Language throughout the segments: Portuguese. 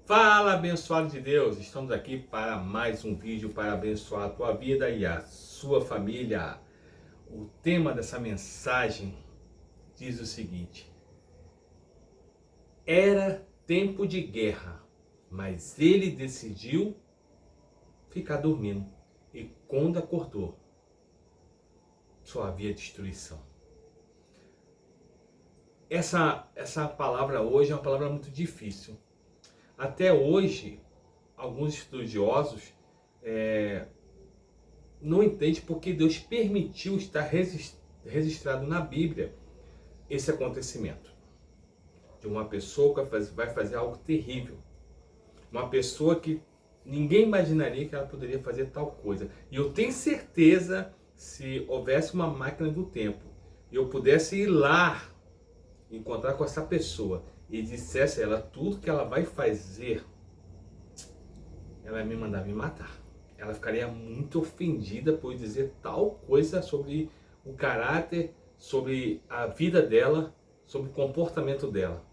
Fala, abençoado de Deus! Estamos aqui para mais um vídeo para abençoar a tua vida e a sua família. O tema dessa mensagem diz o seguinte: era tempo de guerra, mas ele decidiu ficar dormindo e quando acordou, só havia destruição. Essa palavra hoje é uma palavra muito difícil. Até hoje, alguns estudiosos não entendem porque Deus permitiu estar registrado na Bíblia esse acontecimento. De uma pessoa que vai fazer algo terrível. Uma pessoa que ninguém imaginaria que ela poderia fazer tal coisa. E eu tenho certeza, se houvesse uma máquina do tempo, e eu pudesse ir lá, encontrar com essa pessoa, e dissesse a ela tudo que ela vai fazer, ela ia me mandar me matar. Ela ficaria muito ofendida por dizer tal coisa sobre o caráter, sobre a vida dela, sobre o comportamento dela.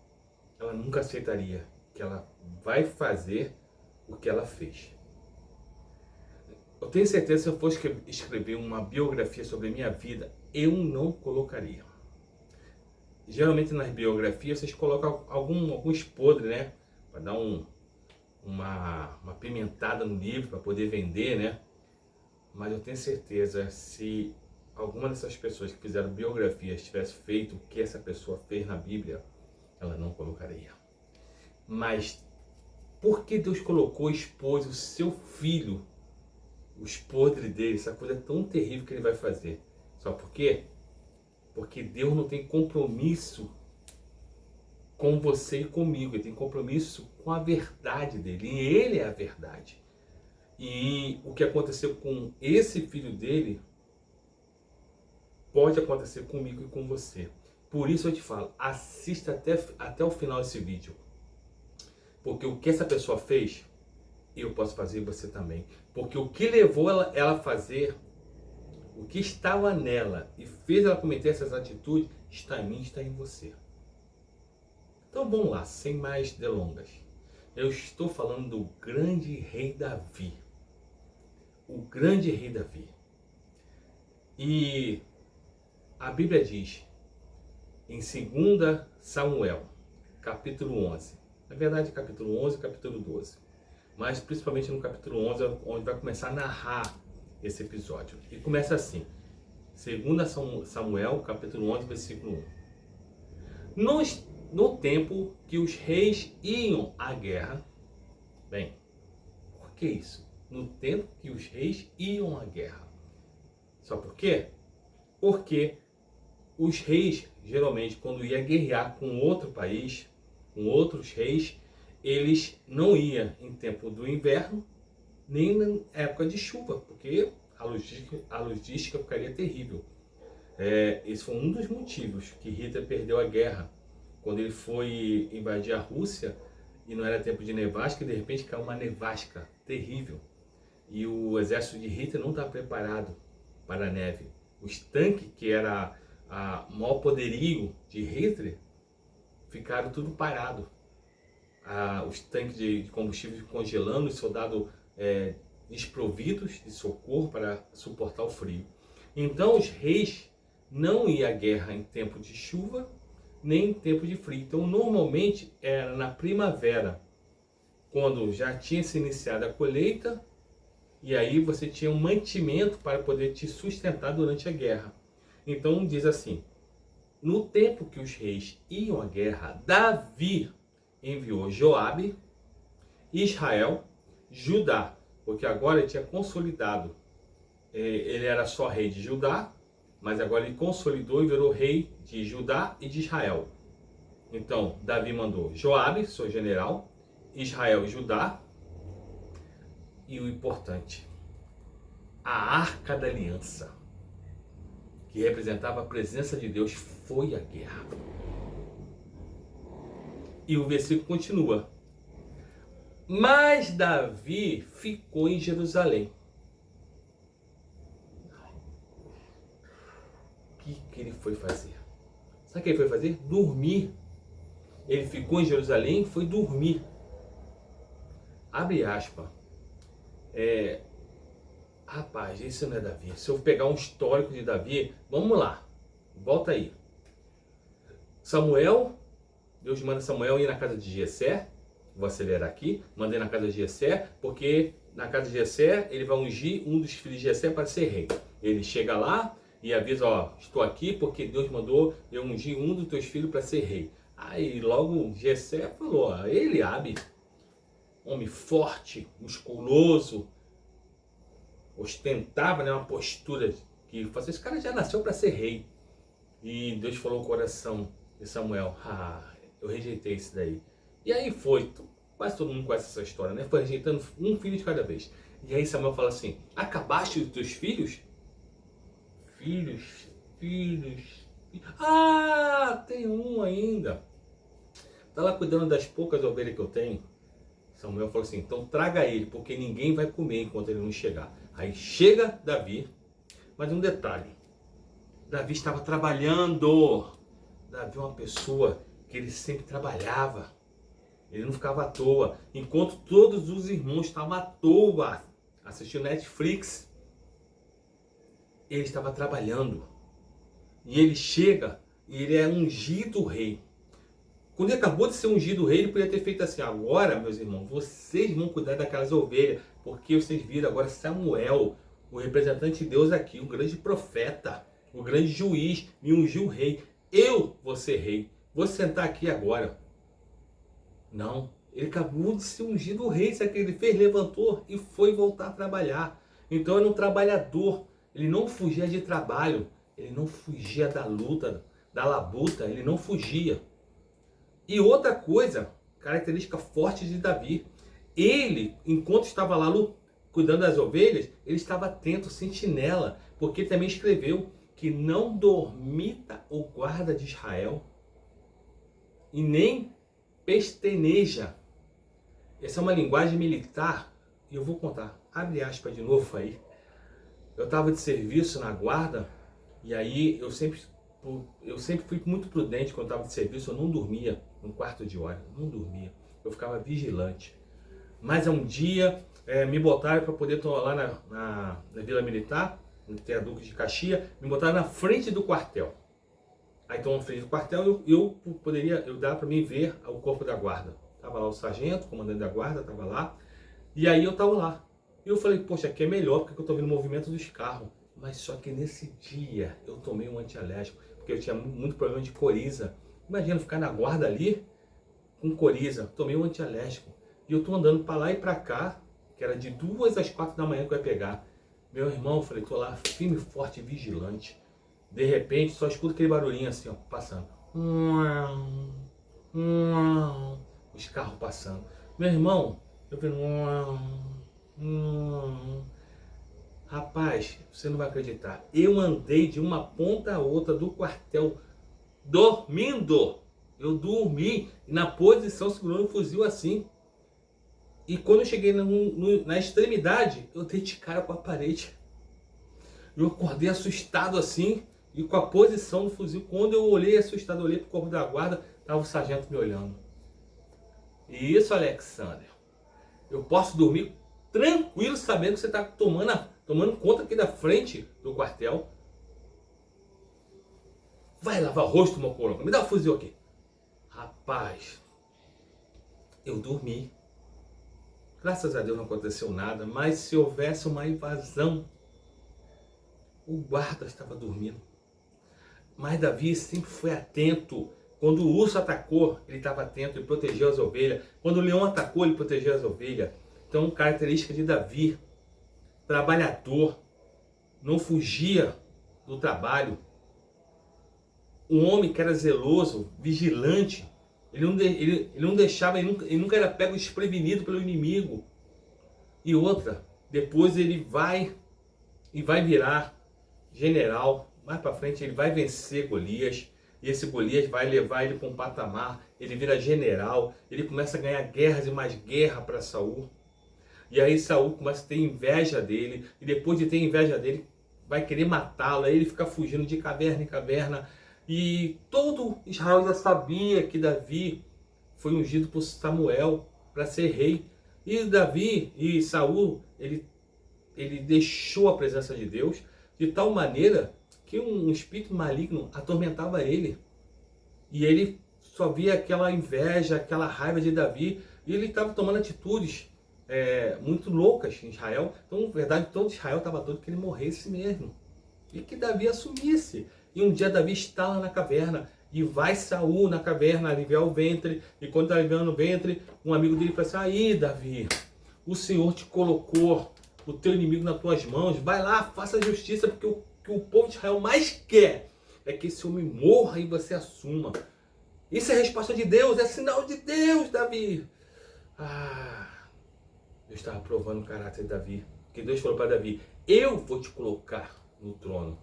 Ela nunca aceitaria que ela vai fazer o que ela fez. Eu tenho certeza que se eu fosse escrever uma biografia sobre a minha vida, eu não colocaria. Geralmente nas biografias vocês colocam alguns podres, né? Para dar uma pimentada no livro, para poder vender, né? Mas eu tenho certeza, se alguma dessas pessoas que fizeram biografias tivesse feito o que essa pessoa fez na Bíblia, ela não colocaria. Mas por que Deus colocou, expôs o seu filho, os podres dele, essa coisa tão terrível que ele vai fazer? Só por quê? Porque Deus não tem compromisso com você e comigo. Ele tem compromisso com a verdade dele. E ele é a verdade. E o que aconteceu com esse filho dele pode acontecer comigo e com você. Por isso eu te falo, assista até o final desse vídeo. Porque o que essa pessoa fez, eu posso fazer e você também. Porque o que levou ela a fazer, o que estava nela e fez ela cometer essas atitudes, está em mim, está em você. Então vamos lá, sem mais delongas. Eu estou falando do grande rei Davi. O grande rei Davi. E a Bíblia diz, em 2 Samuel, capítulo 11. Na verdade, capítulo 11 e capítulo 12. Mas principalmente no capítulo 11, onde vai começar a narrar esse episódio. E começa assim, 2 Samuel, capítulo 11, versículo 1. No tempo que os reis iam à guerra, bem, por que isso? No tempo que os reis iam à guerra. Só por quê? Porque os reis, geralmente, quando ia guerrear com outro país, com outros reis, eles não iam em tempo do inverno, nem na época de chuva, porque a logística ficaria terrível. Esse foi um dos motivos que Hitler perdeu a guerra, quando ele foi invadir a Rússia, e não era tempo de nevasca, e de repente caiu uma nevasca terrível. E o exército de Hitler não estava preparado para a neve. Os tanques, que era o maior poderio de Hitler, ficaram tudo parado. Os tanques de combustível congelando, os soldados desprovidos de socorro para suportar o frio. Então os reis não iam à guerra em tempo de chuva, nem em tempo de frio. Então normalmente era na primavera, quando já tinha se iniciado a colheita, e aí você tinha um mantimento para poder te sustentar durante a guerra. Então diz assim, no tempo que os reis iam à guerra, Davi enviou Joabe, Israel, Judá, porque agora ele tinha consolidado, ele era só rei de Judá, mas agora ele consolidou e virou rei de Judá e de Israel. Então Davi mandou Joabe, seu general, Israel e Judá, e o importante, a Arca da Aliança, que representava a presença de Deus, foi à guerra. E o versículo continua. Mas Davi ficou em Jerusalém. O que ele foi fazer? Sabe o que ele foi fazer? Dormir. Ele ficou em Jerusalém e foi dormir. abre aspas, rapaz, esse não é Davi. Se eu pegar um histórico de Davi, vamos lá, volta aí. Samuel, Deus manda Samuel ir na casa de Jessé. Vou acelerar aqui, mandei na casa de Jessé, porque na casa de Jessé ele vai ungir um dos filhos de Jessé para ser rei. Ele chega lá e avisa, ó, estou aqui porque Deus mandou eu ungir um dos teus filhos para ser rei. Aí logo Jessé falou, ó, Eliabe, homem forte, musculoso, ostentava, né, uma postura que fazia, esse cara já nasceu para ser rei. E Deus falou no coração de Samuel, eu rejeitei isso daí. E aí foi, quase todo mundo conhece essa história, né? Foi rejeitando um filho de cada vez. E aí Samuel fala assim, acabaste os teus filhos? Filhos. Tem um ainda. Tá lá cuidando das poucas ovelhas que eu tenho. Samuel falou assim, então traga ele, porque ninguém vai comer enquanto ele não chegar. Aí chega Davi, mas um detalhe. Davi estava trabalhando. Davi é uma pessoa que ele sempre trabalhava. Ele não ficava à toa. Enquanto todos os irmãos estavam à toa assistindo Netflix, ele estava trabalhando. E ele chega e ele é ungido rei. Quando ele acabou de ser ungido rei, ele podia ter feito assim, agora, meus irmãos, vocês vão cuidar daquelas ovelhas, porque vocês viram agora Samuel, o representante de Deus aqui, o grande profeta, o grande juiz, me ungiu rei. Eu vou ser rei. Vou sentar aqui agora. Não, ele acabou de ser ungido rei, sabe o que ele fez? Levantou e foi voltar a trabalhar. Então era um trabalhador, ele não fugia de trabalho, ele não fugia da luta, da labuta, ele não fugia. E outra coisa, característica forte de Davi, ele, enquanto estava lá cuidando das ovelhas, ele estava atento, sentinela, porque também escreveu que não dormita o guarda de Israel e nem pesteneja. Essa é uma linguagem militar, e eu vou contar, abre aspas de novo aí. Eu estava de serviço na guarda, e aí eu sempre fui muito prudente quando estava de serviço, eu não dormia um quarto de hora, não dormia, eu ficava vigilante. Mas um dia me botaram para poder estar lá na Vila Militar, no Teaduque de Caxias, me botaram na frente do quartel. Aí então, na frente do quartel, eu dava para mim ver o corpo da guarda. Tava lá o sargento, comandante da guarda, tava lá. E aí eu tava lá. E eu falei, poxa, aqui é melhor, porque eu tô vendo o movimento dos carros. Mas só que nesse dia eu tomei um antialérgico, porque eu tinha muito problema de coriza. Imagina ficar na guarda ali com coriza. Tomei um antialérgico. E eu tô andando para lá e para cá, que era de 2 às 4 da manhã que eu ia pegar. Meu irmão, eu falei, tô lá firme, forte, vigilante. De repente, só escuto aquele barulhinho assim, ó, passando. Os carros passando. Meu irmão, eu falei, rapaz, você não vai acreditar. Eu andei de uma ponta a outra do quartel dormindo. Eu dormi na posição segurando o fuzil assim. E quando eu cheguei na extremidade, eu dei de cara com a parede. Eu acordei assustado assim. E com a posição do fuzil, quando eu olhei assustado, olhei para o corpo da guarda, estava o sargento me olhando. E isso, Alexander, eu posso dormir tranquilo sabendo que você está tomando conta aqui da frente do quartel. Vai lavar o rosto, meu coronel, me dá o fuzil aqui. Rapaz, eu dormi. Graças a Deus não aconteceu nada, mas se houvesse uma invasão, o guarda estava dormindo. Mas Davi sempre foi atento. Quando o urso atacou, ele estava atento, ele protegeu as ovelhas. Quando o leão atacou, ele protegeu as ovelhas. Então, característica de Davi, trabalhador, não fugia do trabalho. Um homem que era zeloso, vigilante, ele não deixava, ele nunca era pego desprevenido pelo inimigo. E outra, depois ele vai virar general. Mais para frente ele vai vencer Golias, e esse Golias vai levar ele para um patamar, ele vira general, ele começa a ganhar guerras e mais guerra para Saul. E aí Saul começa a ter inveja dele, e depois de ter inveja dele, vai querer matá-lo, aí ele fica fugindo de caverna em caverna. E todo Israel já sabia que Davi foi ungido por Samuel para ser rei. E Davi e Saul, ele deixou a presença de Deus de tal maneira que um espírito maligno atormentava ele. E ele só via aquela inveja, aquela raiva de Davi, e ele estava tomando atitudes muito loucas em Israel. Então, na verdade, todo Israel estava todo que ele morresse mesmo. E que Davi assumisse. E um dia Davi está lá na caverna, e vai Saul na caverna aliviar o ventre, e quando está aliviando o ventre, um amigo dele fala assim: aí Davi, o Senhor te colocou o teu inimigo nas tuas mãos, vai lá, faça justiça, porque o que o povo de Israel mais quer é que esse homem morra e você assuma. Isso é resposta de Deus, é sinal de Deus, Davi. Deus estava provando o caráter de Davi. Porque Deus falou para Davi: eu vou te colocar no trono.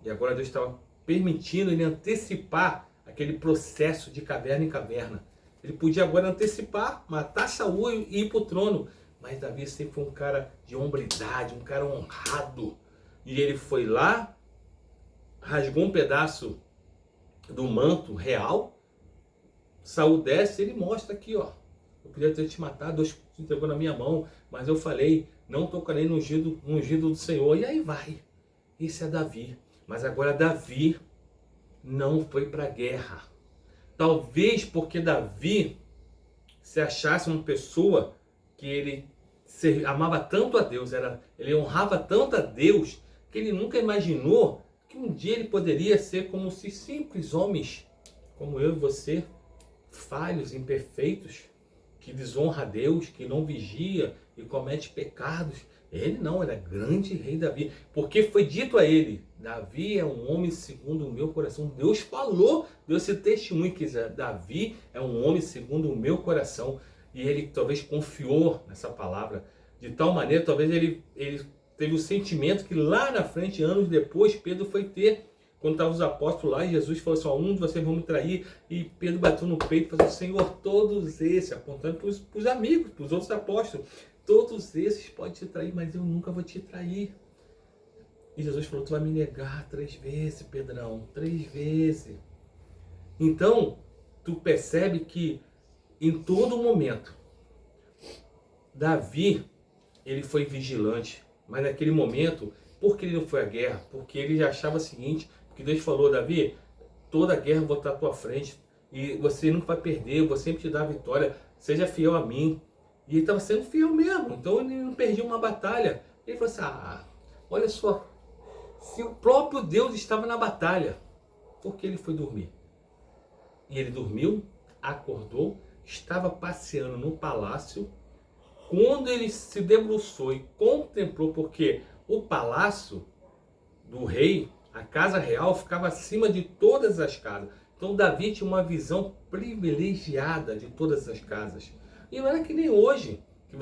E agora Deus estava permitindo ele antecipar aquele processo de caverna em caverna. Ele podia agora antecipar, matar Saul e ir para o trono. Mas Davi sempre foi um cara de hombridade, um cara honrado. E ele foi lá, rasgou um pedaço do manto real. Saul desce, ele mostra aqui, ó: eu podia ter te matado, Deus te entregou na minha mão, mas eu falei, não tocarei no ungido do Senhor. E aí vai. Esse é Davi. Mas agora Davi não foi para a guerra. Talvez porque Davi se achasse uma pessoa que ele amava tanto a Deus, ele honrava tanto a Deus, que ele nunca imaginou que um dia ele poderia ser como se simples homens, como eu e você, falhos, imperfeitos, que desonra a Deus, que não vigia e comete pecados. Ele não, era grande rei Davi, porque foi dito a ele: Davi é um homem segundo o meu coração. Deus falou, deu esse testemunho que Davi é um homem segundo o meu coração. E ele talvez confiou nessa palavra de tal maneira, talvez ele teve o sentimento que lá na frente, anos depois, Pedro foi ter. Quando estavam os apóstolos lá, e Jesus falou assim: um de vocês vão me trair. E Pedro bateu no peito e falou assim: Senhor, todos esses, apontando para os amigos, para os outros apóstolos, todos esses podem te trair, mas eu nunca vou te trair. E Jesus falou: tu vai me negar 3 vezes, Pedrão, 3 vezes. Então, tu percebe que em todo momento, Davi, ele foi vigilante. Mas naquele momento, por que ele não foi à guerra? Porque ele já achava o seguinte, que Deus falou: Davi, toda a guerra eu vou estar à tua frente, e você nunca vai perder, eu vou sempre te dar a vitória, seja fiel a mim. E ele estava sendo fiel mesmo, então ele não perdia uma batalha. Ele falou assim: olha só, se o próprio Deus estava na batalha, por que ele foi dormir? E ele dormiu, acordou, estava passeando no palácio. Quando ele se debruçou e contemplou, porque o palácio do rei, a casa real, ficava acima de todas as casas. Então Davi tinha uma visão privilegiada de todas as casas. E não era que nem hoje, que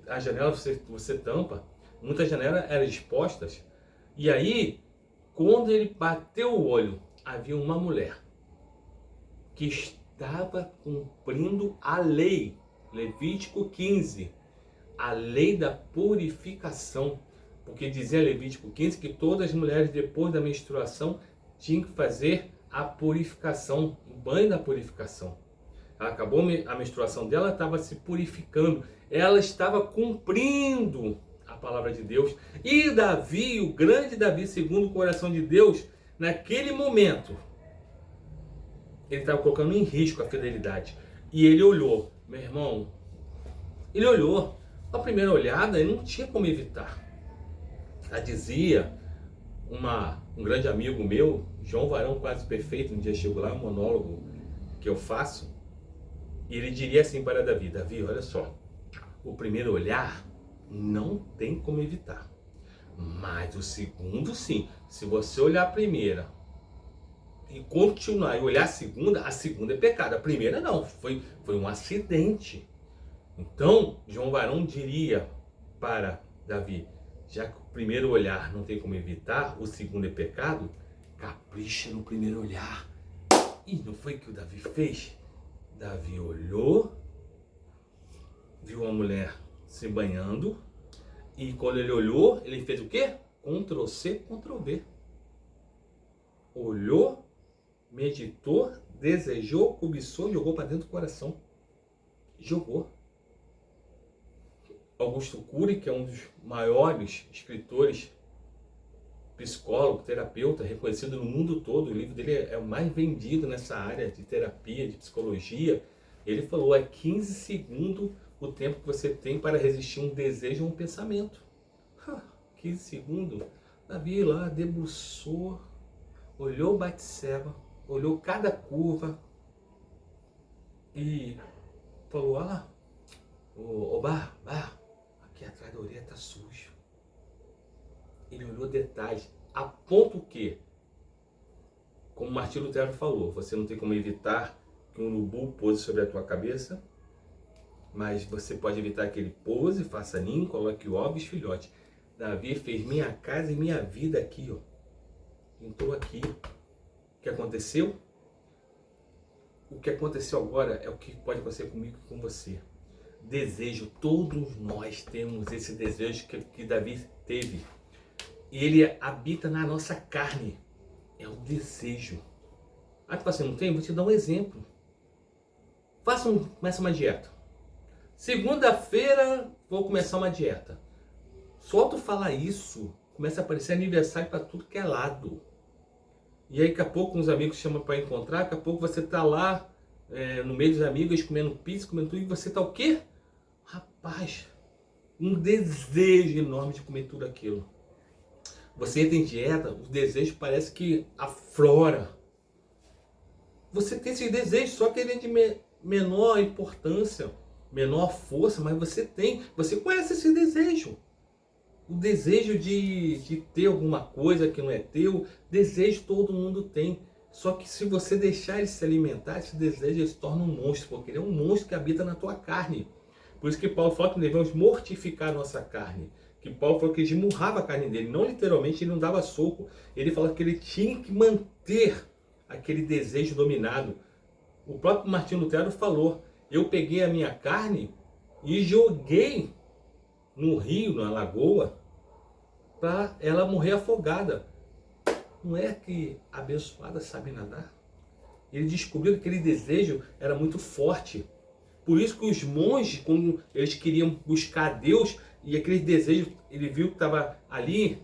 a janela você tampa. Muitas janelas eram expostas. E aí, quando ele bateu o olho, havia uma mulher que estava cumprindo a lei. Levítico 15, a lei da purificação, porque dizia Levítico 15 que todas as mulheres depois da menstruação tinham que fazer a purificação, o banho da purificação. Ela acabou a menstruação dela, estava se purificando, ela estava cumprindo a palavra de Deus. E Davi, o grande Davi, segundo o coração de Deus, naquele momento, ele estava colocando em risco a fidelidade. E ele olhou, meu irmão, ele olhou. A primeira olhada, ele não tinha como evitar. Já dizia um grande amigo meu, João Varão Quase Perfeito, um dia chegou lá, um monólogo que eu faço, e ele diria assim para Davi: Davi, olha só, o primeiro olhar não tem como evitar. Mas o segundo sim, se você olhar a primeira e continuar e olhar a segunda é pecado, a primeira não, foi um acidente. Então, João Varão diria para Davi: já que o primeiro olhar não tem como evitar, o segundo é pecado, capricha no primeiro olhar. E não foi o que o Davi fez? Davi olhou, viu uma mulher se banhando, e quando ele olhou, ele fez o quê? Ctrl C, Ctrl V. Olhou, meditou, desejou, cobiçou, jogou para dentro do coração. Jogou. Augusto Cury, que é um dos maiores escritores, psicólogo, terapeuta, reconhecido no mundo todo, o livro dele é o mais vendido nessa área de terapia, de psicologia. Ele falou, é 15 segundos o tempo que você tem para resistir a um desejo ou um pensamento. 15 segundos. Davi lá debruçou, olhou Batseba, olhou cada curva e falou, aqui atrás da orelha tá sujo. Ele olhou detalhes, a ponto que, como Martim Lutero falou, você não tem como evitar que um urubu pouse sobre a tua cabeça, mas você pode evitar que ele pouse, faça ninho, coloque ovos, filhote. Davi fez minha casa e minha vida aqui, ó. Entrou aqui. O que aconteceu? O que aconteceu agora é o que pode acontecer comigo e com você. Desejo, todos nós temos esse desejo que Davi teve. E ele habita na nossa carne. É o desejo. Tu fala assim, não tem? Vou te dar um exemplo. Começa uma dieta. Segunda-feira vou começar uma dieta. Só tu falar isso, começa a aparecer aniversário para tudo que é lado. E aí daqui a pouco uns amigos chamam para encontrar, daqui a pouco você tá lá no meio dos amigos comendo pizza, comendo tudo, e você tá o quê? Rapaz, um desejo enorme de comer tudo aquilo. Você entra em dieta, o desejo parece que aflora. Você tem esse desejo, só que ele é de menor importância, menor força, mas você tem, você conhece esse desejo. O desejo de ter alguma coisa que não é teu, desejo todo mundo tem. Só que se você deixar ele se alimentar, esse desejo ele se torna um monstro, porque ele é um monstro que habita na tua carne. Por isso que Paulo fala que devemos mortificar a nossa carne. Que Paulo falou que ele esmurrava a carne dele, não literalmente, ele não dava soco. Ele falou que ele tinha que manter aquele desejo dominado. O próprio Martim Lutero falou, eu peguei a minha carne e joguei no rio, na lagoa, para ela morrer afogada. Não é que a abençoada sabe nadar? Ele descobriu que aquele desejo era muito forte. Por isso que os monges, quando eles queriam buscar Deus, e aquele desejo, ele viu que estava ali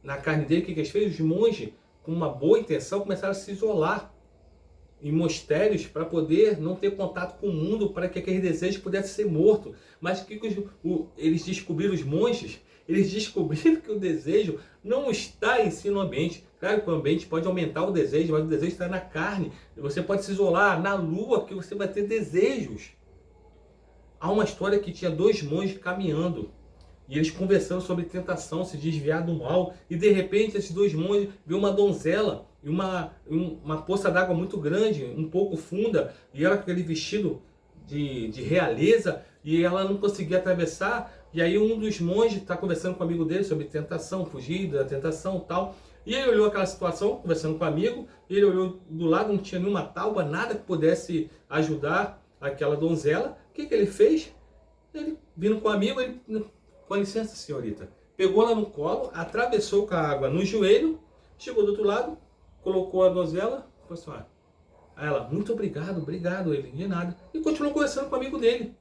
na carne dele, o que eles fez? Os monges, com uma boa intenção, começaram a se isolar em mosteiros para poder não ter contato com o mundo, para que aquele desejo pudesse ser morto. Mas o que eles descobriram, os monges? Eles descobriram que o desejo não está em si no ambiente. Claro que o ambiente pode aumentar o desejo, mas o desejo está na carne. Você pode se isolar na lua, que você vai ter desejos. Há uma história que tinha 2 monges caminhando. E eles conversando sobre tentação, se desviar do mal. E de repente esses 2 monges viram uma donzela e uma poça d'água muito grande, um pouco funda. E ela com aquele vestido de realeza. E ela não conseguia atravessar. E aí um dos monges está conversando com o amigo dele sobre tentação, fugir da tentação e tal. E ele olhou aquela situação, conversando com o amigo. E ele olhou do lado, não tinha nenhuma tábua, nada que pudesse ajudar aquela donzela. O que ele fez? Ele, vindo com o amigo, ele... Com licença, senhorita. Pegou ela no colo, atravessou com a água no joelho, chegou do outro lado, colocou a donzela, falou assim, ó. Aí ela, muito obrigado, ele, de nada. E continuou conversando com o amigo dele.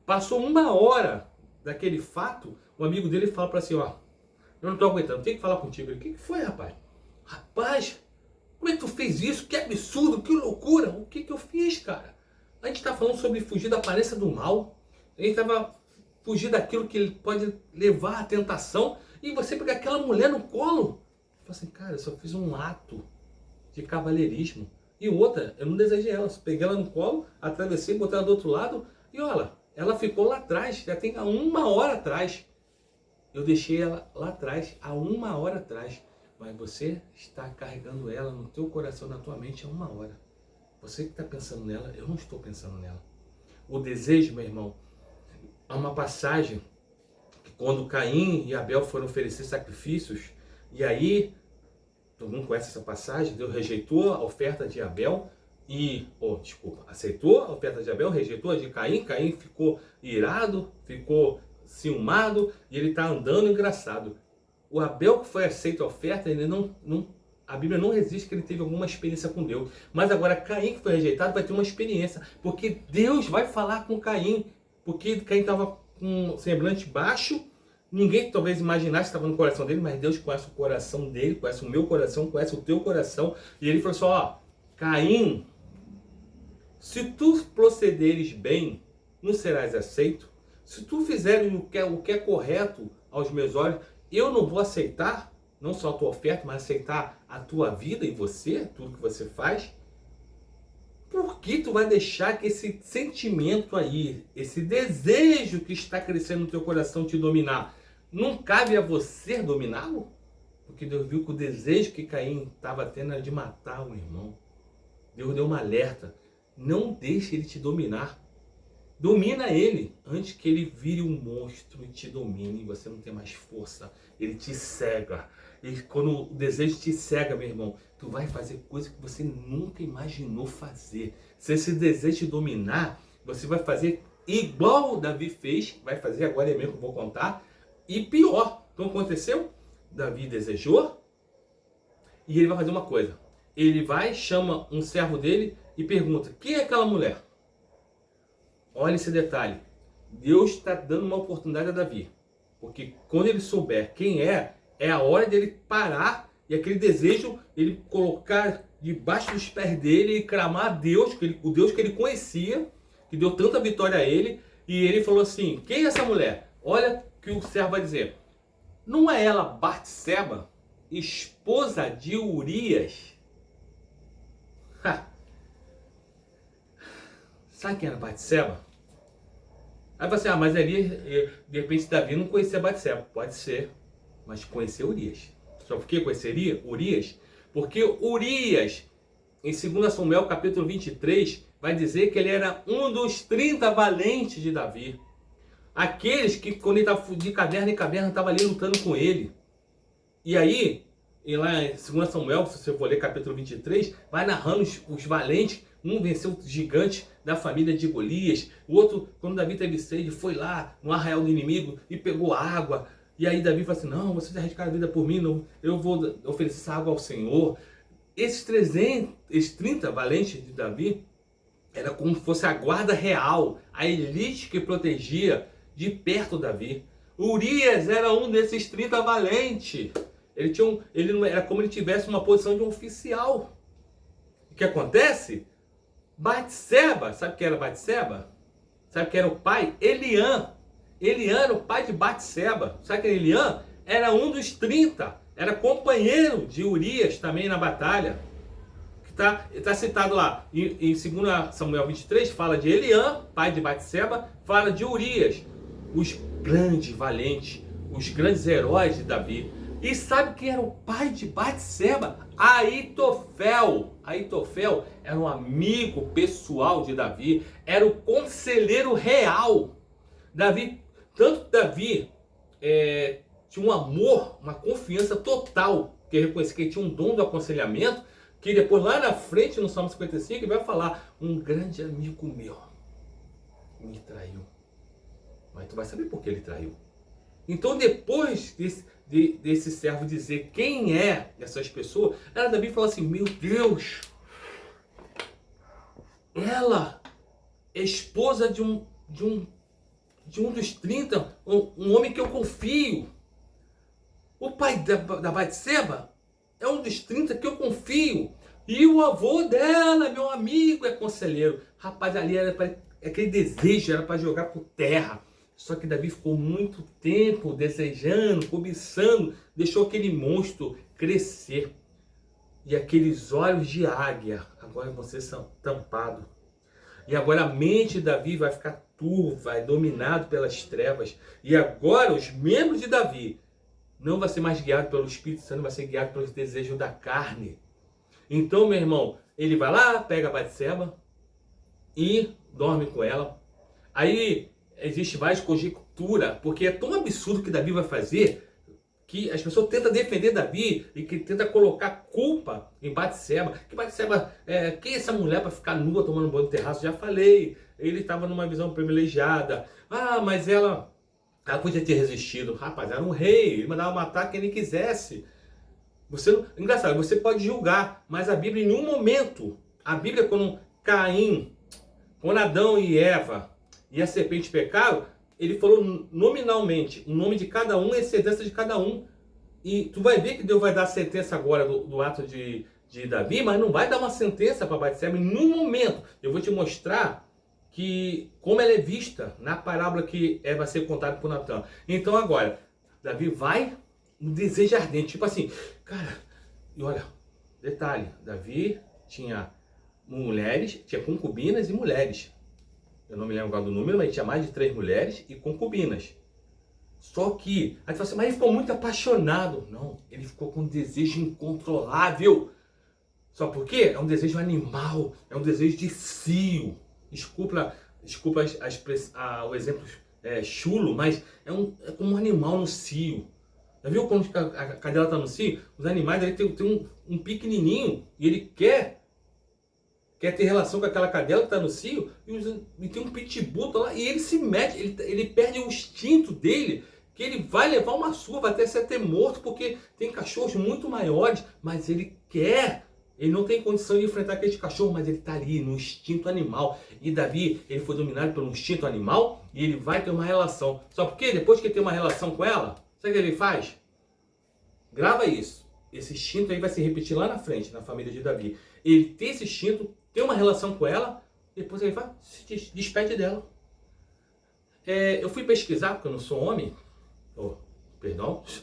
Passou 1 hora daquele fato, o amigo dele fala para assim, ó, eu não tô aguentando, tenho que falar contigo. Ele, o que foi, rapaz? Rapaz, como é que tu fez isso? Que absurdo, que loucura. O que eu fiz, cara? A gente tá falando sobre fugir da aparência do mal. A gente tava... fugir daquilo que pode levar à tentação, e você pegar aquela mulher no colo. Fala assim, cara, eu só fiz um ato de cavalheirismo. E outra, eu não desejei ela. Peguei ela no colo, atravessei, botei ela do outro lado, e olha, ela ficou lá atrás, já tem há 1 hora atrás. Eu deixei ela lá atrás, há 1 hora atrás. Mas você está carregando ela no teu coração, na tua mente há 1 hora. Você que está pensando nela, eu não estou pensando nela. O desejo, meu irmão, há uma passagem que quando Caim e Abel foram oferecer sacrifícios, e aí, todo mundo conhece essa passagem, Deus rejeitou a oferta de Abel e, aceitou a oferta de Abel, rejeitou a de Caim. Caim ficou irado, ficou ciumado e ele está andando engraçado. O Abel que foi aceito a oferta, ele a Bíblia não resiste que ele teve alguma experiência com Deus. Mas agora Caim que foi rejeitado vai ter uma experiência, porque Deus vai falar com Caim. Porque Caim estava com um semblante baixo. Ninguém talvez imaginasse que estava no coração dele, mas Deus conhece o coração dele, conhece o meu coração, conhece o teu coração. E ele falou assim, ó, Caim, se tu procederes bem, não serás aceito. Se tu fizeres o que é correto aos meus olhos, eu não vou aceitar, não só a tua oferta, mas aceitar a tua vida e você, tudo que você faz. Por que tu vai deixar que esse sentimento aí, esse desejo que está crescendo no teu coração te dominar? Não cabe a você dominá-lo? Porque Deus viu que o desejo que Caim estava tendo era de matar o irmão. Deus deu um alerta. Não deixe ele te dominar. Domina ele antes que ele vire um monstro e te domine e você não tem mais força. Ele te cega. E quando o desejo te cega, meu irmão, tu vai fazer coisas que você nunca imaginou fazer. Se esse desejo te dominar, você vai fazer igual o Davi fez, vai fazer agora é mesmo que eu vou contar, e pior. Então aconteceu? Davi desejou e ele vai fazer uma coisa. Ele vai, chama um servo dele e pergunta, quem é aquela mulher? Olha esse detalhe. Deus está dando uma oportunidade a Davi. Porque quando ele souber quem é a hora dele parar e aquele desejo, ele colocar debaixo dos pés dele e clamar a Deus, o Deus que ele conhecia, que deu tanta vitória a ele. E ele falou assim, quem é essa mulher? Olha o que o servo vai dizer. Não é ela Batseba, esposa de Urias? Ha. Sabe quem era Batseba? Aí você, mas ali, de repente, Davi não conhecia Batseba. Pode ser, mas conhecia Urias. Só por que conheceria Urias? Porque Urias, em 2 Samuel, capítulo 23, vai dizer que ele era um dos 30 valentes de Davi. Aqueles que, quando ele estava de caverna em caverna, estavam ali lutando com ele. E aí, lá em 2 Samuel, se você for ler capítulo 23, vai narrando os valentes. Um venceu o gigante da família de Golias. O outro, quando Davi teve sede, foi lá no arraial do inimigo e pegou água. E aí Davi falou assim, não, vocês arriscaram a vida por mim, não, eu vou oferecer essa água ao Senhor. Esses 30 valentes de Davi, era como se fosse a guarda real, a elite que protegia de perto Davi. Urias era um desses 30 valentes. Ele não era como ele tivesse uma posição de um oficial. O que acontece? Batseba, sabe quem era Batseba? Sabe quem era o pai? Eliã. Eliã era o pai de Batseba. Sabe quem era Eliã? Era um dos 30. Era companheiro de Urias também na batalha. Está citado lá em 2 Samuel 23, fala de Eliã, pai de Batseba, fala de Urias, os grandes valentes, os grandes heróis de Davi. E sabe quem era o pai de Batseba? Aitofel. Aitofel era um amigo pessoal de Davi, era o conselheiro real. Davi tinha um amor, uma confiança total, que reconhecia que ele tinha um dom do aconselhamento, que depois lá na frente, no Salmo 55, ele vai falar, um grande amigo meu me traiu. Mas tu vai saber por que ele traiu. Então depois desse servo dizer quem é essas pessoas, ela Davi fala assim, meu Deus, ela é esposa de um dos 30, um homem que eu confio. O pai da Batseba é um dos 30 que eu confio. E o avô dela, meu amigo, é conselheiro. Rapaz, ali aquele desejo era para jogar por terra. Só que Davi ficou muito tempo desejando, cobiçando, deixou aquele monstro crescer. E aqueles olhos de águia agora vão ser tampados. E agora a mente de Davi vai ficar turva, dominado pelas trevas. E agora os membros de Davi não vai ser mais guiado pelo Espírito Santo, vai ser guiado pelos desejos da carne. Então, meu irmão, ele vai lá, pega a Batseba e dorme com ela. Aí existe mais conjectura, porque é tão absurdo que Davi vai fazer, que as pessoas tentam defender Davi e que tentam colocar culpa em Batseba. Que Batseba, quem é essa mulher para ficar nua tomando banho no terraço? Já falei, ele estava numa visão privilegiada. Ah, mas ela podia ter resistido. Rapaz, era um rei, ele mandava matar quem ele quisesse. Engraçado, você pode julgar, mas a Bíblia em nenhum momento, a Bíblia quando Adão e Eva e a serpente pecaram, ele falou nominalmente o nome de cada um e a sentença de cada um. E tu vai ver que Deus vai dar a sentença agora do ato de Davi, mas não vai dar uma sentença para Batseba em nenhum momento. Eu vou te mostrar que como ela é vista na parábola que vai ser contada por Natan. Então agora, Davi vai um desejo ardente, tipo assim, cara, e olha, detalhe, Davi tinha mulheres, tinha concubinas e mulheres. Eu não me lembro agora do número, mas tinha mais de 3 mulheres e concubinas. Só que, aí tu fala assim, mas ele ficou muito apaixonado. Não, ele ficou com um desejo incontrolável. Só por quê? É um desejo animal, é um desejo de cio. Desculpa o exemplo chulo, mas é como um animal no cio. Já viu quando a cadela está no cio? Os animais aí tem um pequenininho e ele quer ter relação com aquela cadela que está no cio e tem um pitbull tá lá e ele se mete, ele perde o instinto dele, que ele vai levar uma surra, vai até ser até morto, porque tem cachorros muito maiores, mas ele quer. Ele não tem condição de enfrentar aquele cachorro, mas ele está ali no instinto animal. E Davi, ele foi dominado pelo instinto animal e ele vai ter uma relação. Só porque depois que ele tem uma relação com ela, sabe o que ele faz? Grava isso. Esse instinto aí vai se repetir lá na frente, na família de Davi. Ele tem esse instinto, tem uma relação com ela, depois ele vai, se despede dela. Eu fui pesquisar, porque eu não sou homem.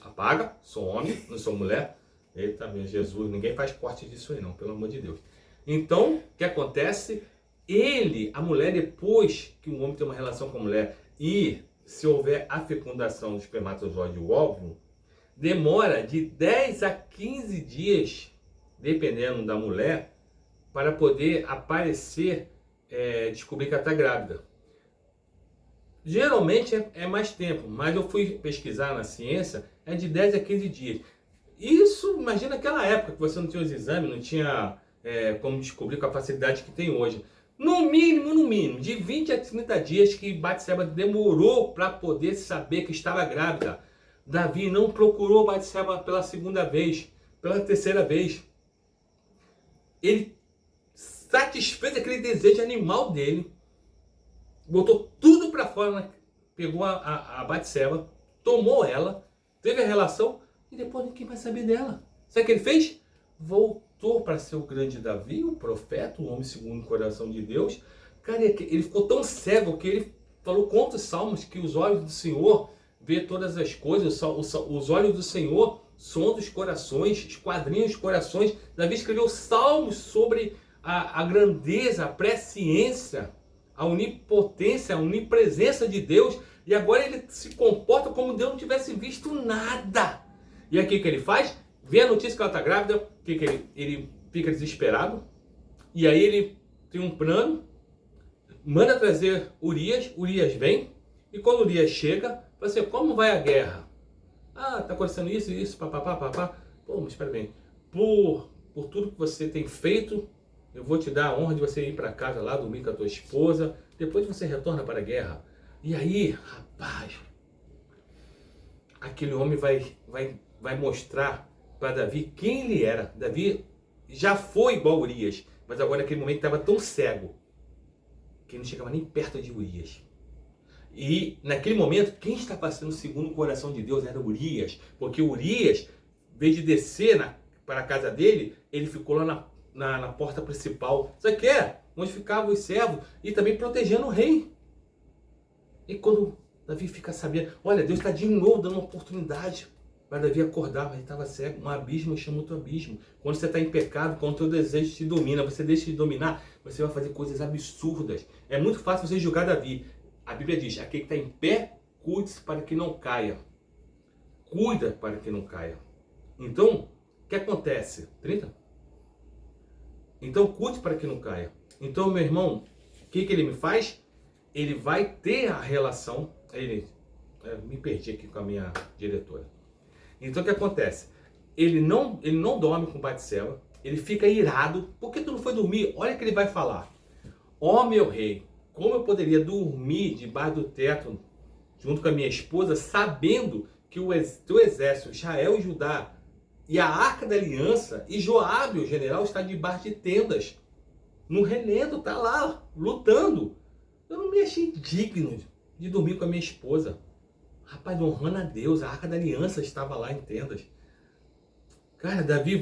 Apaga, sou homem, não sou mulher. Eita, meu Jesus, ninguém faz corte disso aí não, pelo amor de Deus. Então, o que acontece? A mulher, depois que um homem tem uma relação com a mulher e se houver a fecundação do espermatozoide e o óvulo, demora de 10 a 15 dias, dependendo da mulher, para poder aparecer, descobrir que ela está grávida. Geralmente é mais tempo, mas eu fui pesquisar na ciência, é de 10 a 15 dias. Isso, imagina aquela época que você não tinha os exames, não tinha como descobrir com a facilidade que tem hoje. No mínimo, de 20 a 30 dias que Batseba demorou para poder saber que estava grávida. Davi não procurou Batseba pela segunda vez, pela terceira vez. Ele satisfez aquele desejo animal dele, botou tudo para fora, né? Pegou a Batseba, tomou ela, teve a relação e depois ninguém vai saber dela. Sabe o que ele fez? Voltou para ser o grande Davi, o profeta, o homem segundo o coração de Deus. Cara, ele ficou tão cego que ele falou contra os salmos que os olhos do Senhor vê todas as coisas, os olhos do Senhor sondam os corações, esquadrinham os corações. Davi escreveu salmos sobre a grandeza, a presciência, a onipotência, a onipresença de Deus, e agora ele se comporta como Deus não tivesse visto nada. E aqui o que ele faz? Vê a notícia que ela está grávida, ele fica desesperado, e aí ele tem um plano, manda trazer Urias vem, e quando Urias chega, fala assim, como vai a guerra? Tá acontecendo isso, papapá. Pô, mas espera bem, por tudo que você tem feito, eu vou te dar a honra de você ir para casa lá, dormir com a tua esposa, depois você retorna para a guerra. E aí, rapaz, aquele homem vai mostrar para Davi quem ele era. Davi já foi igual a Urias, mas agora naquele momento estava tão cego que ele não chegava nem perto de Urias. E naquele momento, quem está passando segundo o coração de Deus era Urias, porque Urias, em vez de descer para a casa dele, ele ficou lá na porta principal. Sabe o que é? Onde ficavam os servos e também protegendo o rei. E quando Davi fica sabendo, olha, Deus está de novo dando uma oportunidade para Davi acordar, mas ele estava cego. Um abismo chama outro abismo. Quando você está em pecado, quando o teu desejo te domina, você deixa de dominar, você vai fazer coisas absurdas. É muito fácil você julgar Davi. A Bíblia diz, aquele que está em pé, cuide-se para que não caia. Cuida para que não caia. Então, o que acontece? 30? Então, cuide para que não caia. Então, meu irmão, o que ele me faz? Ele vai ter a relação... me perdi aqui com a minha diretora. Então, o que acontece? Ele não dorme com Batseba, ele fica irado. Por que tu não foi dormir? Olha o que ele vai falar. Ó meu rei, como eu poderia dormir debaixo do teto, junto com a minha esposa, sabendo que o teu exército, Israel e Judá, e a Arca da Aliança, e Joabe, o general, está debaixo de tendas. No relento, está lá, lutando. Eu não me achei digno de dormir com a minha esposa. Rapaz, honrando a Deus, a Arca da Aliança estava lá em tendas. Cara, Davi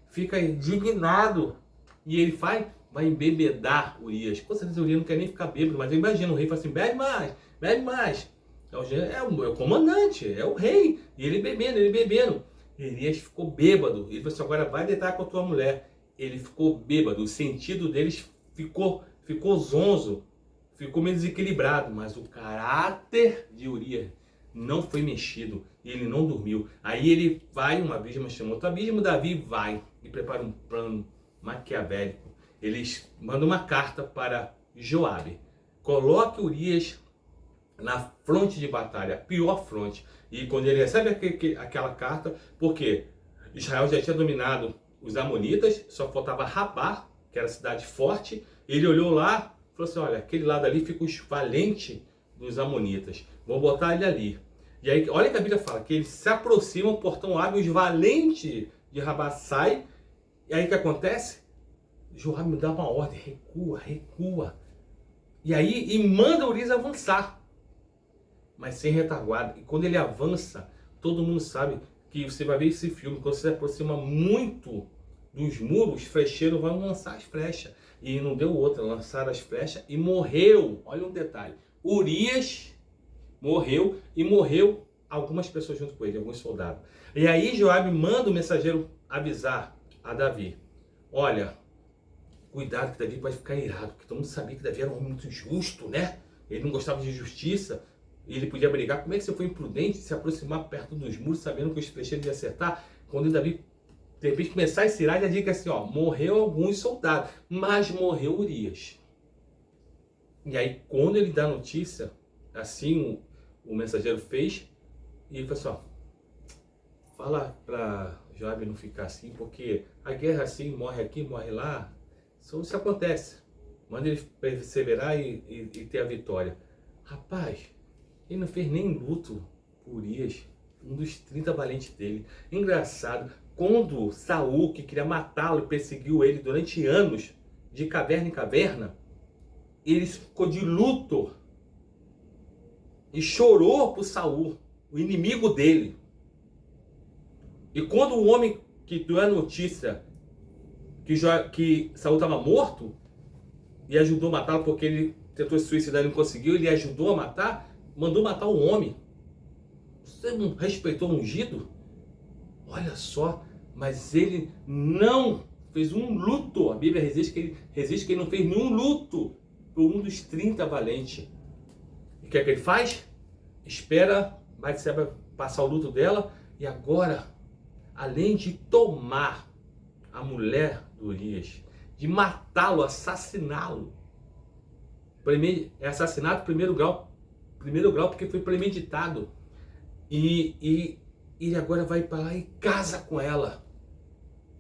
fica indignado. E ele vai embebedar Urias. Com certeza Urias não quer nem ficar bêbado, mas eu imagino o rei fala assim, bebe mais, bebe mais. É o comandante, é o rei. E ele bebendo. Urias ficou bêbado. Ele falou assim, agora vai deitar com a tua mulher. Ele ficou bêbado. O sentido deles ficou zonzo. Ficou meio desequilibrado. Mas o caráter de Urias não foi mexido. Ele não dormiu. Aí ele vai, um abismo chama outro abismo. Davi vai e prepara um plano maquiavélico. Eles mandam uma carta para Joabe. Coloque Urias na fronte de batalha, pior fronte. E quando ele recebe aquela carta, porque Israel já tinha dominado os amonitas, só faltava Rabá, que era a cidade forte. Ele olhou lá e falou assim, olha, aquele lado ali fica os valentes dos amonitas. Vou botar ele ali. E aí, olha que a Bíblia fala, que eles se aproximam, o portão abre, os valentes de Rabá saem. E aí o que acontece? Joabe me dá uma ordem, recua. E aí, manda Urias avançar. Mas sem retaguarda. E quando ele avança, todo mundo sabe que você vai ver esse filme, quando você se aproxima muito dos muros, os flecheiros vão lançar as flechas. E não deu outra, lançaram as flechas e morreu. Olha um detalhe. Urias morreu e morreu algumas pessoas junto com ele, alguns soldados. E aí Joabe manda o mensageiro avisar a Davi. Olha, cuidado que Davi vai ficar irado, porque todo mundo sabia que Davi era um homem muito justo, né? Ele não gostava de justiça, ele podia brigar. Como é que você foi imprudente de se aproximar perto dos muros, sabendo que os flecheiros iam acertar? Quando Davi, de repente, começar a se irar, já diga assim, ó, morreu alguns soldados, mas morreu Urias. E aí, quando ele dá a notícia, assim o mensageiro fez, e ele falou assim, ó, fala para Joabe não ficar assim, porque a guerra assim, morre aqui, morre lá, isso acontece. Manda ele perseverar e ter a vitória. Rapaz, ele não fez nem luto por Urias, um dos 30 valentes dele. Engraçado, quando Saul, que queria matá-lo e perseguiu ele durante anos, de caverna em caverna, ele ficou de luto e chorou por Saul, o inimigo dele. E quando o homem que deu a notícia que Saul estava morto e ajudou a matá-lo porque ele tentou se suicidar e não conseguiu, ele ajudou a matar, mandou matar o homem. Você não respeitou o ungido? Olha só, mas ele não fez um luto. A Bíblia resiste que ele não fez nenhum luto por um dos 30 valentes. E o que é que ele faz? Espera Batseba passar o luto dela e agora, além de tomar a mulher do Urias, de matá-lo, assassiná-lo, é assassinato primeiro grau porque foi premeditado, e ele agora vai para lá e casa com ela.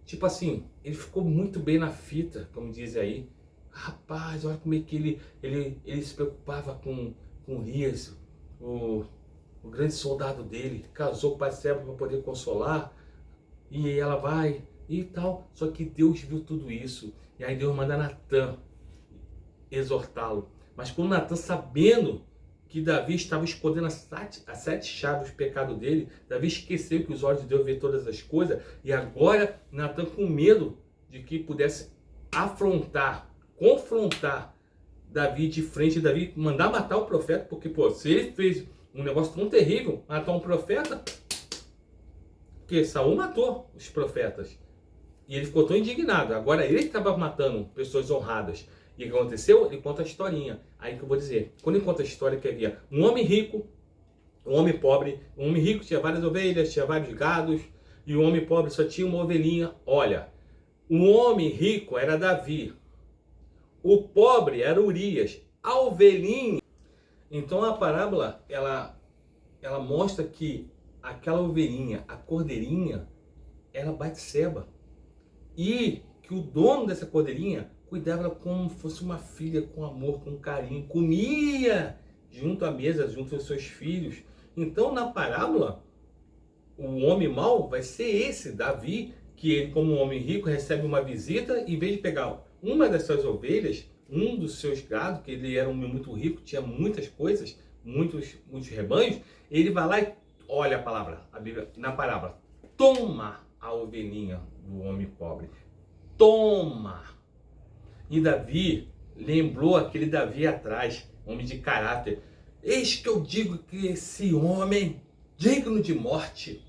Tipo assim, ele ficou muito bem na fita, como dizem aí. Rapaz, olha como é que ele se preocupava com Urias, o grande soldado dele, casou com Batseba para poder consolar, e ela vai e tal. Só que Deus viu tudo isso, e aí Deus manda Natan exortá-lo. Mas quando Natan, sabendo que Davi estava escondendo as 7 chaves do pecado dele, Davi esqueceu que os olhos de Deus vê todas as coisas, e agora Natan, com medo de que pudesse confrontar Davi de frente, Davi mandar matar o profeta, porque se ele fez um negócio tão terrível, matar um profeta, porque Saul matou os profetas, e ele ficou tão indignado. Agora ele estava matando pessoas honradas. E o que aconteceu? Ele conta a historinha. Aí que eu vou dizer. Quando ele conta a história que havia um homem rico, um homem pobre. Um homem rico tinha várias ovelhas, tinha vários gados. E o homem pobre só tinha uma ovelhinha. Olha, o homem rico era Davi. O pobre era Urias. A ovelhinha. Então a parábola, ela mostra que aquela ovelhinha, a cordeirinha, era Batseba. E que o dono dessa cordeirinha cuidava dela como fosse uma filha, com amor, com carinho, comia junto à mesa, junto aos seus filhos. Então, na parábola, o homem mau vai ser esse, Davi, que ele, como um homem rico, recebe uma visita e, em vez de pegar uma dessas ovelhas, um dos seus gados, que ele era um homem muito rico, tinha muitas coisas, muitos rebanhos, ele vai lá e olha a palavra, a Bíblia, na palavra, toma a ovelhinha do homem pobre. Toma! E Davi lembrou aquele Davi atrás, homem de caráter. Eis que eu digo que esse homem digno de morte,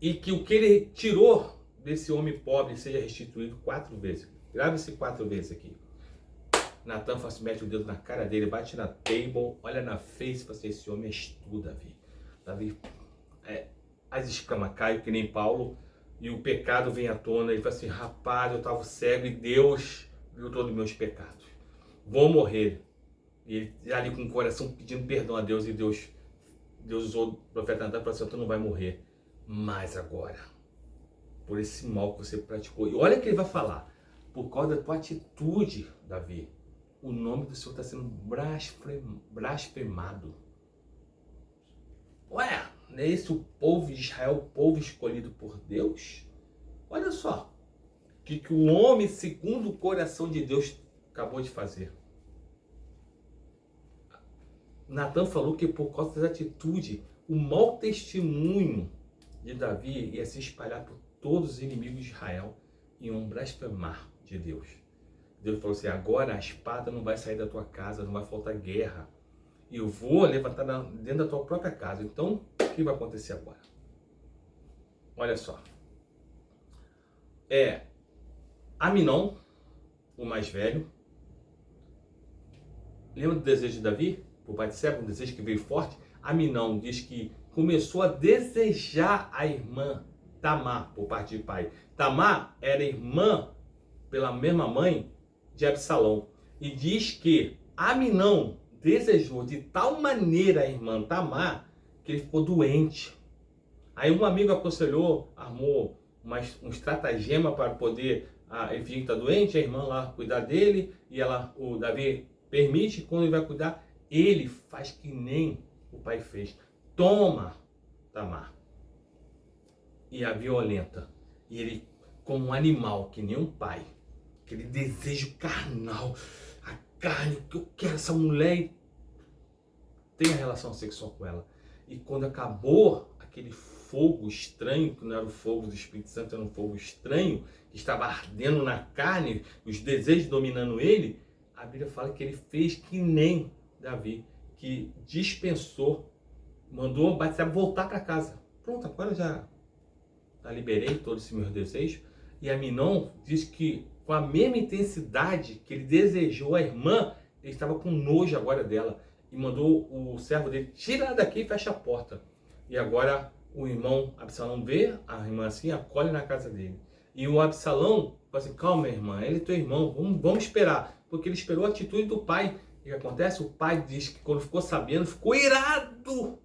e que o que ele tirou desse homem pobre seja restituído 4 vezes. Grava esse 4 vezes aqui. Natan mete o dedo na cara dele, bate na table, olha na face e fala assim, esse homem és tu, Davi. Davi, as escamas caem, que nem Paulo, e o pecado vem à tona. Ele fala assim, rapaz, eu estava cego e Deus viu todos os meus pecados. Vou morrer. E ele ali com o coração pedindo perdão a Deus, e Deus usou o profeta Natan e falou assim, tu não vai morrer. Mas agora, por esse mal que você praticou, e olha o que ele vai falar, por causa da tua atitude, Davi, o nome do Senhor está sendo blasfemado. Ué, não é esse o povo de Israel, o povo escolhido por Deus? Olha só, o que o homem segundo o coração de Deus acabou de fazer. Natan falou que por causa da atitude, o mau testemunho de Davi ia se espalhar por todos os inimigos de Israel e iam blasfemar de Deus. Deus falou assim, agora a espada não vai sair da tua casa, não vai faltar guerra. E eu vou levantar dentro da tua própria casa. Então, o que vai acontecer agora? Olha só. Aminon, o mais velho. Lembra do desejo de Davi? Por Batseba, um desejo que veio forte. Aminon diz que começou a desejar a irmã Tamar, por parte de pai. Tamar era irmã, pela mesma mãe, de Absalão. E diz que Aminon desejou de tal maneira a irmã Tamar, que ele ficou doente. Aí um amigo aconselhou, armou um estratagema para poder, ele finge que está doente, a irmã lá cuidar dele, e o Davi permite, quando ele vai cuidar, ele faz que nem o pai fez. Toma, Tamar. E a violenta. E ele, como um animal, que nem um pai, aquele desejo carnal, a carne, que eu quero essa mulher, e tem a relação sexual com ela. E quando acabou aquele fogo estranho, que não era o fogo do Espírito Santo, era um fogo estranho, que estava ardendo na carne, os desejos dominando ele, a Bíblia fala que ele fez que nem Davi, que dispensou, mandou Batseba voltar para casa. Pronto, agora já liberei todos esses meus desejos. E Aminon diz que com a mesma intensidade que ele desejou a irmã, ele estava com nojo agora dela. E mandou o servo dele, tira ela daqui e fecha a porta. E agora o irmão Absalão vê a irmã assim, acolhe na casa dele. E o Absalão fala assim, calma irmã, ele é teu irmão, vamos esperar. Porque ele esperou a atitude do pai. E o que acontece? O pai diz que quando ficou sabendo, ficou irado.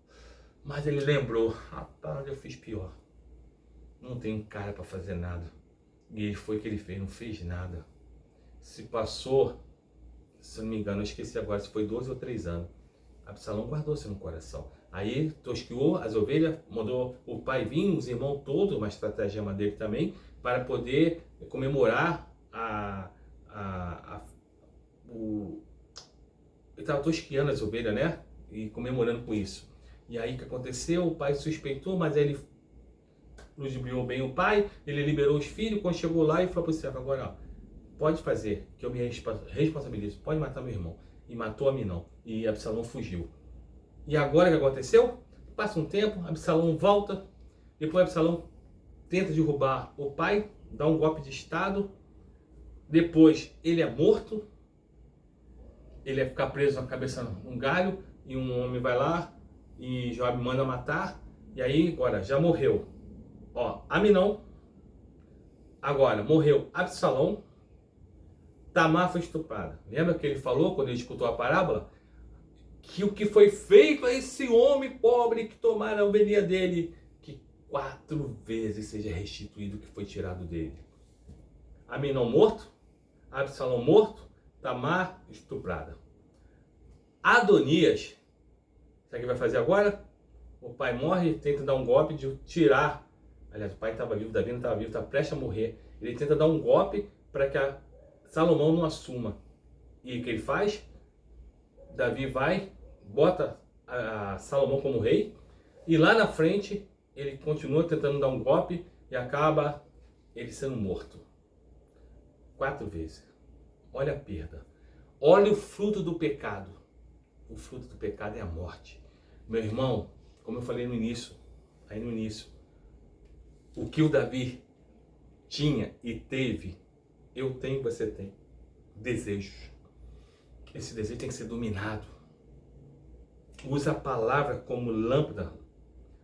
Mas ele lembrou, rapaz, eu fiz pior. Não tenho cara para fazer nada. E foi o que ele fez, não fez nada. Se passou, se não me engano, eu esqueci agora, se foi 12 ou 3 anos. Absalão guardou-se no coração. Aí tosquiou as ovelhas, mandou o pai vir, os irmãos todos, uma estratégia dele também, para poder comemorar ele estava tosquiando as ovelhas, né? E comemorando com isso. E aí o que aconteceu? O pai suspeitou, mas ele ludibriou bem o pai, ele liberou os filhos, quando chegou lá e falou para o servo, agora ó, pode fazer, que eu me responsabilizo, pode matar meu irmão. E matou Aminon, e Absalão fugiu. E agora o que aconteceu? Passa um tempo, Absalão volta, depois Absalão tenta derrubar o pai, dá um golpe de estado, depois ele é morto, ele ia ficar preso na cabeça num galho, e um homem vai lá, e Joabe manda matar, e aí agora já morreu. Ó, Aminon, agora morreu Absalão, Tamar foi estuprada. Lembra que ele falou, quando ele escutou a parábola? Que o que foi feito a esse homem pobre que tomaram a ovelha dele, que 4 vezes seja restituído o que foi tirado dele. Aminon morto, Absalão morto, Tamar estuprada. Adonias, sabe o que vai fazer agora? O pai morre, tenta dar um golpe de tirar. Aliás, o pai estava vivo, Davi não estava vivo, está prestes a morrer. Ele tenta dar um golpe para que Salomão não assuma. E o que ele faz? Davi vai, bota a Salomão como rei, e lá na frente ele continua tentando dar um golpe e acaba ele sendo morto 4 vezes. Olha a perda. Olha o fruto do pecado. O fruto do pecado é a morte. Meu irmão, como eu falei no início, o que o Davi tinha e teve, eu tenho, você tem. Desejos. Esse desejo tem que ser dominado. Usa a palavra como lâmpada.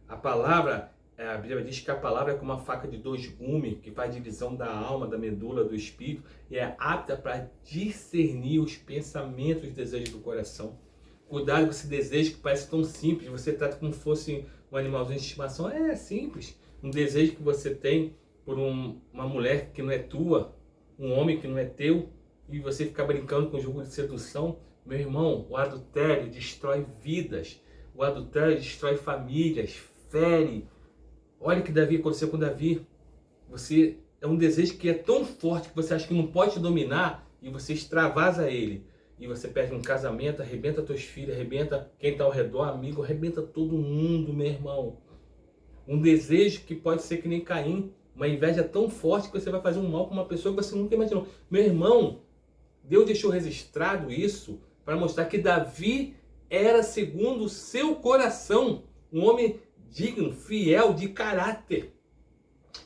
A palavra, a Bíblia diz que a palavra é como uma faca de 2 gumes, que faz divisão da alma, da medula, do espírito, e é apta para discernir os pensamentos e desejos do coração. Cuidado com esse desejo que parece tão simples, você trata como se fosse um animalzinho de estimação. É simples. Um desejo que você tem por uma mulher que não é tua, um homem que não é teu, e você fica brincando com o jogo de sedução. Meu irmão, o adultério destrói vidas, o adultério destrói famílias, fere. Olha o que Davi aconteceu com Davi. Você é um desejo que é tão forte que você acha que não pode te dominar e você extravasa ele. E você perde um casamento, arrebenta teus filhos, arrebenta quem está ao redor, amigo, arrebenta todo mundo, meu irmão. Um desejo que pode ser que nem Caim, uma inveja tão forte que você vai fazer um mal para uma pessoa que você nunca imaginou. Meu irmão, Deus deixou registrado isso para mostrar que Davi era segundo o seu coração, um homem digno, fiel, de caráter.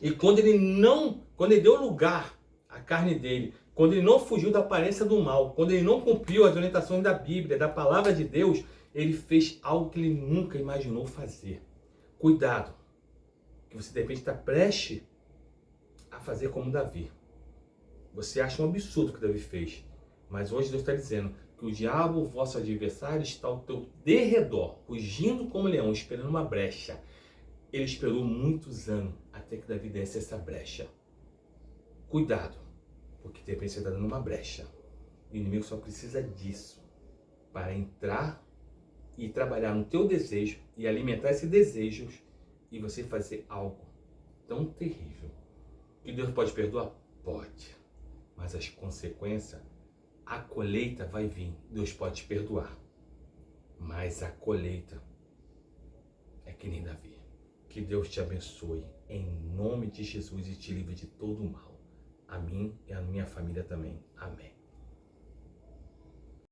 E quando ele deu lugar à carne dele, quando ele não fugiu da aparência do mal, quando ele não cumpriu as orientações da Bíblia, da palavra de Deus, ele fez algo que ele nunca imaginou fazer. Cuidado, que você de repente está prestes a fazer como Davi. Você acha um absurdo o que Davi fez, mas hoje Deus está dizendo que o diabo, o vosso adversário, está ao teu derredor, rugindo como leão, esperando uma brecha. Ele esperou muitos anos até que Davi desse essa brecha. Cuidado, porque de repente você está dando uma brecha. O inimigo só precisa disso para entrar e trabalhar no teu desejo e alimentar esses desejos e você fazer algo tão terrível. Que Deus pode perdoar? Pode. Mas as consequências, a colheita vai vir. Deus pode te perdoar. Mas a colheita é que nem Davi. Que Deus te abençoe em nome de Jesus e te livre de todo o mal. A mim e a minha família também. Amém.